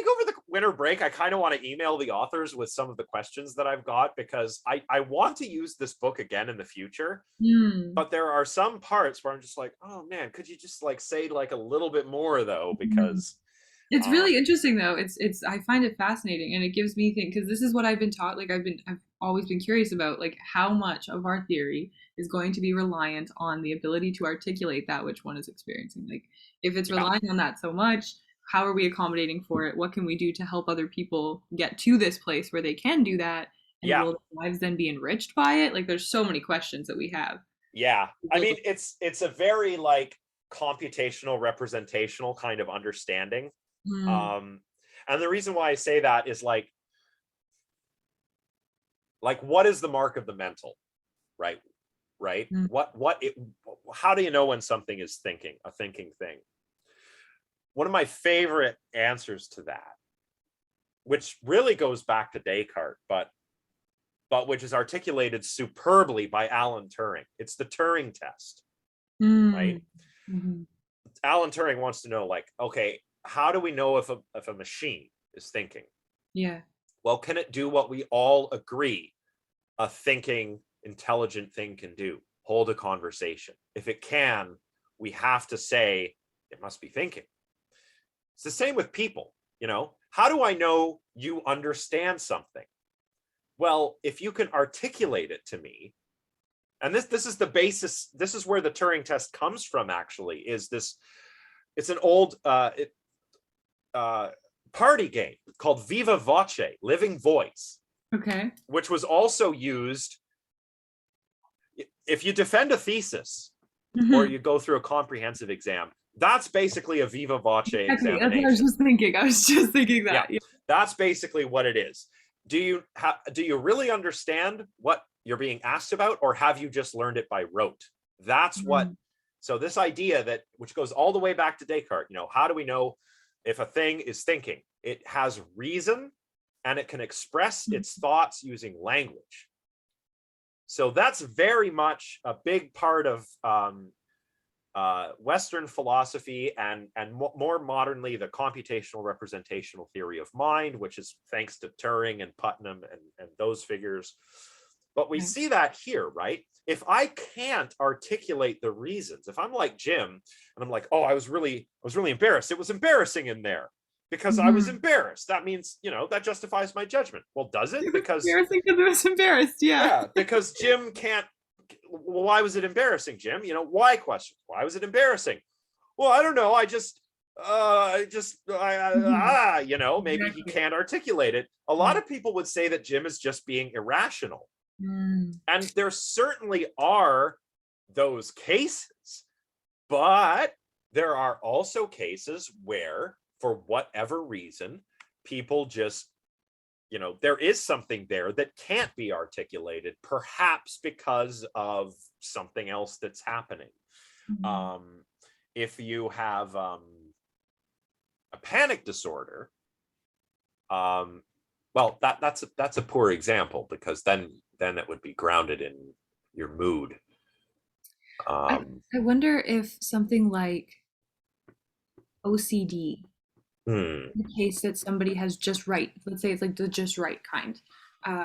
Speaker 1: over the winter break, I kind of want to email the authors with some of the questions that I've got, because I want to use this book again in the future.
Speaker 2: Hmm.
Speaker 1: But there are some parts where I'm just like, oh man, could you just like say like a little bit more though?
Speaker 2: Mhm.
Speaker 1: Because
Speaker 2: It's
Speaker 1: um
Speaker 2: really interesting though. It's I find it fascinating and it gives me think because this is what I've been taught. Like I've always been curious about like how much of our theory is going to be reliant on the ability to articulate that which one is experiencing. Like if it's
Speaker 1: yeah,
Speaker 2: relying on that so much, how are we accommodating for it? What can we do to help other people get to this place where they can do that? And
Speaker 1: yeah,
Speaker 2: will their lives then be enriched by it? Like there's so many questions that we have.
Speaker 1: yeah. I mean, it's a very like computational representational kind of understanding.
Speaker 2: Mm,
Speaker 1: Um and the reason why I say that is like what is the mark of the mental, right? Right?
Speaker 2: mm,
Speaker 1: How do you know when something is thinking, a thinking thing? One of my favorite answers to that, which really goes back to Descartes, but which is articulated superbly by Alan Turing. It's the Turing test, right?
Speaker 2: mm, mhm.
Speaker 1: Alan Turing wants to know, like, okay, how do we know if a machine is thinking?
Speaker 2: Yeah.
Speaker 1: Well, can it do what we all agree a thinking, intelligent thing can do? Hold a conversation. If it can, we have to say it must be thinking. It's the same with people. How do I know you understand something? Well, if you can articulate it to me, and this is the basis, this is where the Turing test comes from, actually, is this. It's an old party game called Viva Voce, Living Voice,
Speaker 2: Okay.
Speaker 1: which was also used if you defend a thesis or
Speaker 2: Mhm.
Speaker 1: you go through a comprehensive exam. That's basically a Viva Voce
Speaker 2: Exactly. That's what I was
Speaker 1: examination.
Speaker 2: just thinking. I was just thinking
Speaker 1: Yeah,
Speaker 2: that. Yeah.
Speaker 1: that's basically what it is. Do you really understand what you're being asked about, or have you just learned it by rote? That's what.
Speaker 2: Mm,
Speaker 1: So this idea that, which goes all the way back to Descartes, how do we know if a thing is thinking? It has reason and it can express its thoughts using language. So that's very much a big part of Western philosophy, and more modernly, the computational representational theory of mind, which is thanks to Turing and Putnam and those figures. But we
Speaker 2: right.
Speaker 1: see that here, right? If I can't articulate the reasons, if I'm like Jim and I'm like, oh, I was really embarrassed. It was embarrassing in there because I was
Speaker 2: Mhm.
Speaker 1: embarrassed. That means, that justifies my judgment. Well, does it?
Speaker 2: It was
Speaker 1: Because
Speaker 2: embarrassing because I was embarrassed. Yeah.
Speaker 1: yeah, because Jim can't. Well, why was it embarrassing, Jim? Why question? Why was it embarrassing? Well, I don't know.
Speaker 2: Mhm.
Speaker 1: Maybe he
Speaker 2: Exactly.
Speaker 1: can't articulate it. A lot
Speaker 2: Yeah.
Speaker 1: of people would say that Jim is just being irrational.
Speaker 2: Mm,
Speaker 1: And there certainly are those cases, but there are also cases where, for whatever reason, people just, there is something there that can't be articulated, perhaps because of something else that's happening.
Speaker 2: mhm.
Speaker 1: Um, if you have a panic disorder, um, well, that's a poor example, because then it would be grounded in your mood.
Speaker 2: I,
Speaker 1: Um,
Speaker 2: I wonder if something like OCD,
Speaker 1: hmm,
Speaker 2: in the case that somebody has just right, let's say it's like the just right kind,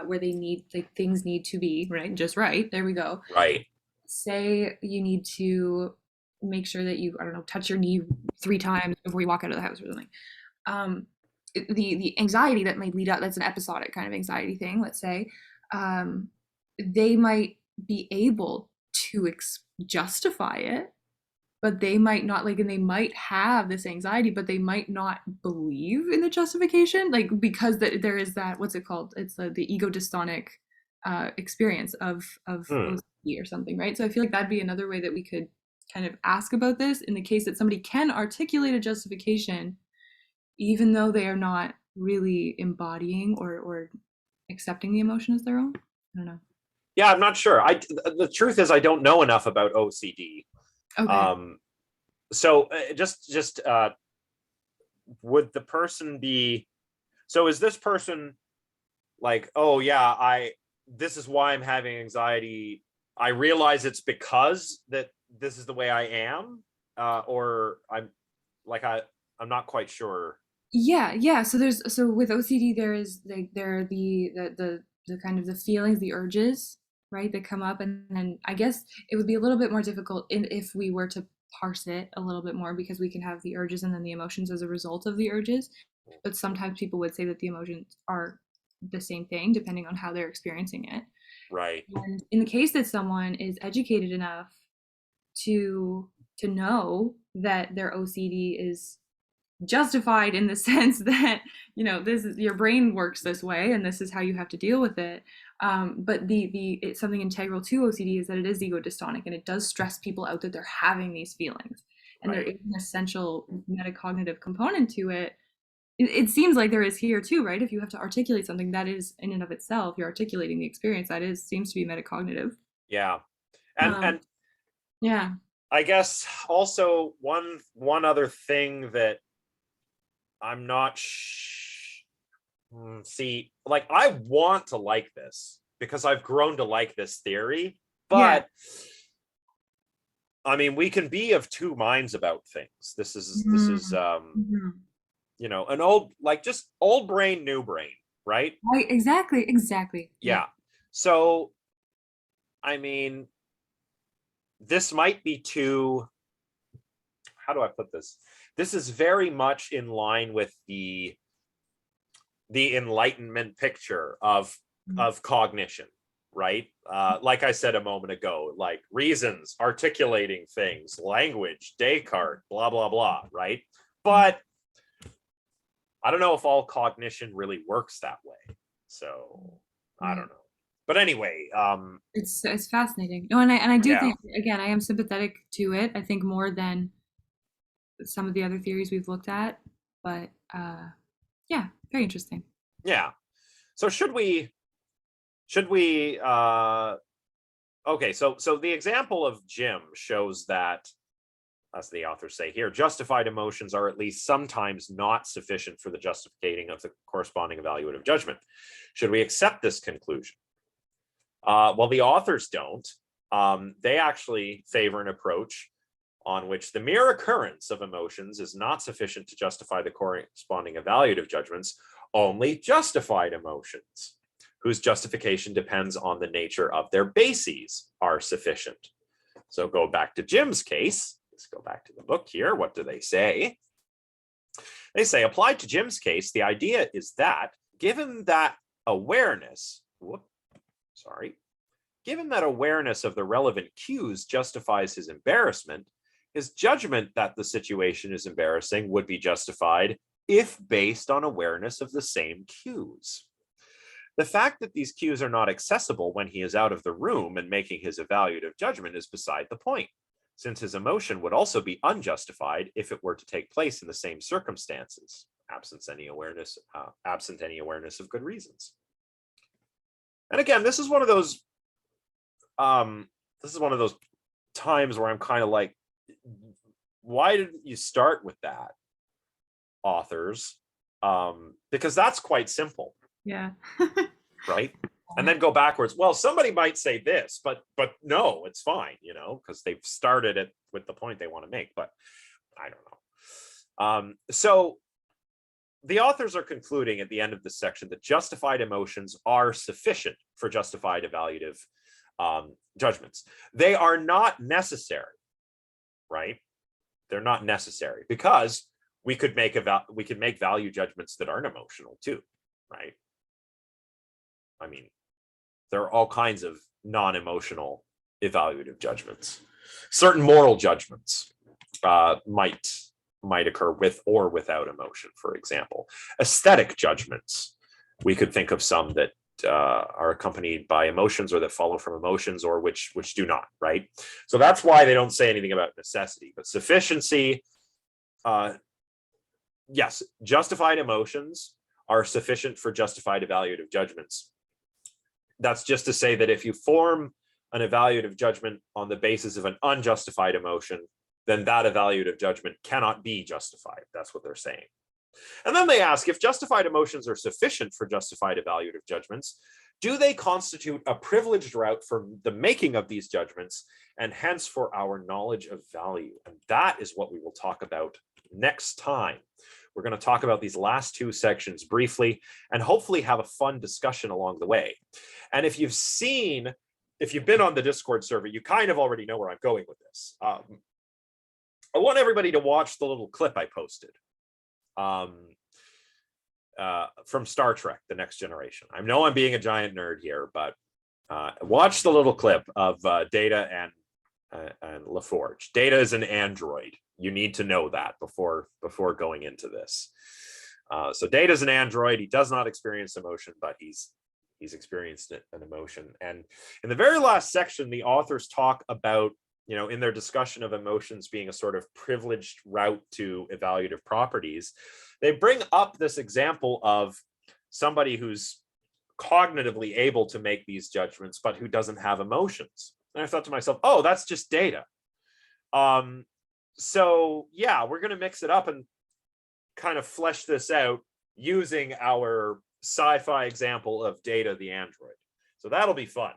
Speaker 2: where they need like things need to be right, just right. There we go.
Speaker 1: right.
Speaker 2: Say you need to make sure that you, I don't know, touch your knee 3 times before you walk out of the house or something. Um, the anxiety that might lead up, that's an episodic kind of anxiety thing, let's say, um, they might be able to justify it, but they might not, like, and they might have this anxiety, but they might not believe in the justification, like, because there is that, what's it called, it's the ego dystonic experience of
Speaker 1: Hmm.
Speaker 2: OCD or something, right? So I feel like that'd be another way that we could kind of ask about this in the case that somebody can articulate a justification even though they are not really embodying or accepting the emotion as their own. I don't know.
Speaker 1: Yeah, I'm not sure. The truth is I don't know enough about OCD.
Speaker 2: Okay.
Speaker 1: So just would the person be, so is this person like, oh yeah, this is why I'm having anxiety. I realize it's because that this is the way I am, or I'm not quite sure.
Speaker 2: Yeah. So with OCD there is like there are the kind of the feelings, the urges, right, that come up, and then I guess it would be a little bit more difficult if we were to parse it a little bit more because we can have the urges and then the emotions as a result of the urges. But sometimes people would say that the emotions are the same thing depending on how they're experiencing it.
Speaker 1: Right.
Speaker 2: And in the case that someone is educated enough to know that their OCD is justified in the sense that this is your brain works this way and this is how you have to deal with it, but it's something integral to OCD is that it is ego dystonic and it does stress people out that they're having these feelings, and there
Speaker 1: Right.
Speaker 2: is an essential metacognitive component to it. It seems like there is here too, right? If you have to articulate something that is in and of itself, you're articulating the experience, that is seems to be metacognitive.
Speaker 1: Yeah. And
Speaker 2: um yeah.
Speaker 1: I guess also one other thing that I'm not see, like, I want to like this because I've grown to like this theory,
Speaker 2: Yeah.
Speaker 1: but I mean, we can be of two minds about things. This is
Speaker 2: Mhm.
Speaker 1: an old, like, just old brain, new brain, right?
Speaker 2: Right, exactly. Yeah.
Speaker 1: Yeah. So, I mean, this might be too, how do I put this? This is very much in line with the Enlightenment picture of cognition, right? Like I said a moment ago, like reasons, articulating things, language, Descartes, blah blah blah, right? But I don't know if all cognition really works that way. So I
Speaker 2: Right.
Speaker 1: don't know. But anyway,
Speaker 2: It's fascinating. No, and I do
Speaker 1: yeah,
Speaker 2: think again I am sympathetic to it. I think more than some of the other theories we've looked at, but yeah, very interesting.
Speaker 1: yeah. So should we okay, so the example of Jim shows that, as the authors say here, justified emotions are at least sometimes not sufficient for the justificating of the corresponding evaluative judgment. Should we accept this conclusion? Well, the authors don't. They actually favor an approach on which the mere occurrence of emotions is not sufficient to justify the corresponding evaluative judgments. Only justified emotions, whose justification depends on the nature of their bases, are sufficient. So go back to Jim's case. Let's go back to the book here. What do they say? They say, applied to Jim's case, the idea is that given that awareness, given that awareness of the relevant cues justifies his embarrassment, his judgment that the situation is embarrassing would be justified if based on awareness of the same cues. The fact that these cues are not accessible when he is out of the room and making his evaluative judgment is beside the point, since his emotion would also be unjustified if it were to take place in the same circumstances, absent any awareness of good reasons. And again, this is one of those times where I'm kind of like, why didn't you start with that, authors? Because that's quite simple.
Speaker 2: Yeah.
Speaker 1: Right? And then go backwards. Well, somebody might say this, but no, it's fine, because they've started it with the point they want to make. But I don't know. So the authors are concluding at the end of this section that justified emotions are sufficient for justified evaluative judgments. They are not necessary, right? They're not necessary because we could make value judgments that aren't emotional too, right? I mean, there are all kinds of non-emotional evaluative judgments. Certain moral judgments might occur with or without emotion. For example, aesthetic judgments. We could think of some that are accompanied by emotions or that follow from emotions or which do not, right? So that's why they don't say anything about necessity. But sufficiency, yes, justified emotions are sufficient for justified evaluative judgments. That's just to say that if you form an evaluative judgment on the basis of an unjustified emotion, then that evaluative judgment cannot be justified. That's what they're saying. And then they ask, if justified emotions are sufficient for justified evaluative judgments, do they constitute a privileged route for the making of these judgments and hence for our knowledge of value? And that is what we will talk about next time. We're going to talk about these last two sections briefly and hopefully have a fun discussion along the way. And if you've been on the Discord server, you kind of already know where I'm going with this. I want everybody to watch the little clip I posted from Star Trek, The Next Generation. I know I'm being a giant nerd here, but watch the little clip of Data and LaForge. Data is an android. You need to know that before going into this. So Data is an android. He does not experience emotion, but he's experienced an emotion. And in the very last section, the authors talk about, in their discussion of emotions being a sort of privileged route to evaluative properties, they bring up this example of somebody who's cognitively able to make these judgments, but who doesn't have emotions. And I thought to myself, oh, that's just Data. So yeah, we're going to mix it up and kind of flesh this out using our sci-fi example of Data the android. So that'll be fun.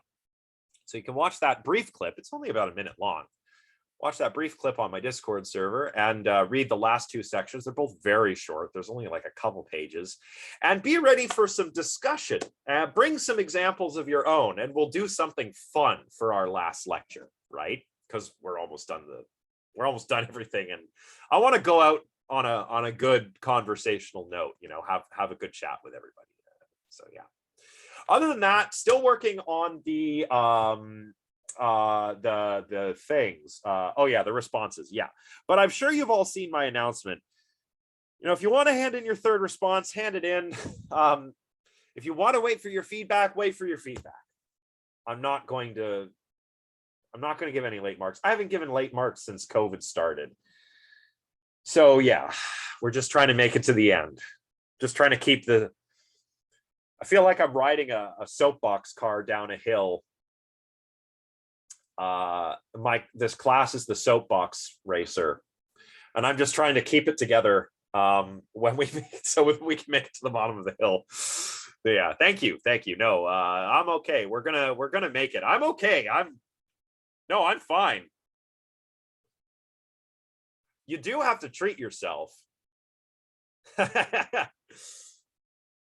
Speaker 1: So you can watch that brief clip. It's only about a minute long. Watch that brief clip on my Discord server and read the last two sections. They're both very short. There's only like a couple pages. And be ready for some discussion. Bring some examples of your own, and we'll do something fun for our last lecture, right? Because we're almost done everything, and I want to go out on a good conversational note. Have a good chat with everybody. So yeah. Other than that, still working on the things. Oh yeah, the responses. Yeah, but I'm sure you've all seen my announcement. If you want to hand in your third response, hand it in. If you want to wait for your feedback, wait for your feedback. I'm not going to give any late marks. I haven't given late marks since COVID started. So yeah, we're just trying to make it to the end. Just trying to keep I feel like I'm riding a soapbox car down a hill. This class is the soapbox racer, and I'm just trying to keep it together when we can make it to the bottom of the hill. But yeah, thank you. No, I'm okay. We're gonna make it. I'm okay. I'm fine. You do have to treat yourself.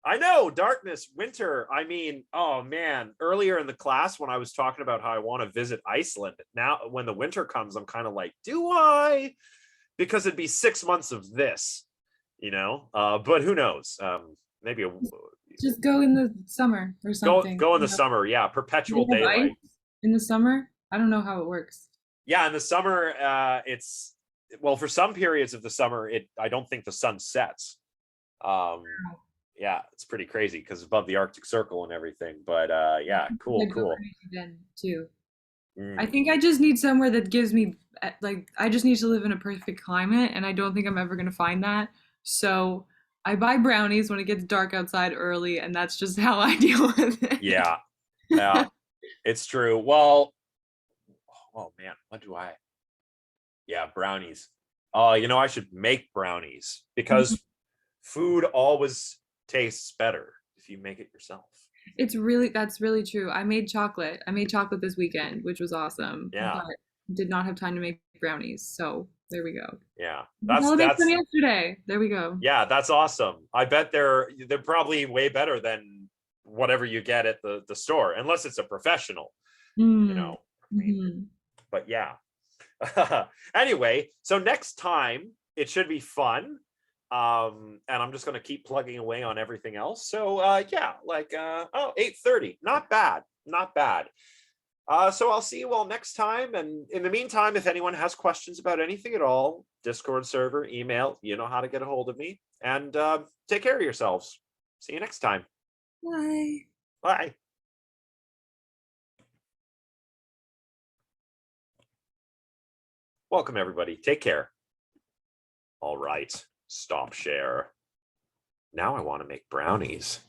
Speaker 1: I know, darkness, winter. I mean, oh man, earlier in the class when I was talking about how I want to visit Iceland, now when the winter comes, I'm kind of like, do I? Because it'd be 6 months of this, but who knows? Maybe
Speaker 2: just go in the summer or something.
Speaker 1: Go in the summer, yeah. Perpetual daylight.
Speaker 2: In the summer? I don't know how it works.
Speaker 1: Yeah, in the summer, for some periods of the summer, I don't think the sun sets. Yeah, it's pretty crazy because above the Arctic Circle and everything. But yeah, cool.
Speaker 2: Then too. I think I just need somewhere that gives me I just need to live in a perfect climate, and I don't think I'm ever gonna find that. So I buy brownies when it gets dark outside early, and that's just how I deal with it.
Speaker 1: Yeah, it's true. Well, oh man, what do I? Yeah, brownies. I should make brownies because food always tastes better if you make it yourself.
Speaker 2: That's really true. I made chocolate this weekend, which was awesome.
Speaker 1: Yeah.
Speaker 2: But did not have time to make brownies. So there we go.
Speaker 1: Yeah.
Speaker 2: That's yesterday. There we go.
Speaker 1: Yeah, that's awesome. I bet they're probably way better than whatever you get at the store, unless it's a professional. But yeah. Anyway, so next time it should be fun. And I'm just going to keep plugging away on everything else. So yeah, 8:30, not bad. So I'll see you all next time. And in the meantime, if anyone has questions about anything at all, Discord server, email, you know how to get a hold of me. And take care of yourselves. See you next time. Bye. Welcome, everybody. Take care. All right. Stop share. Now I want to make brownies.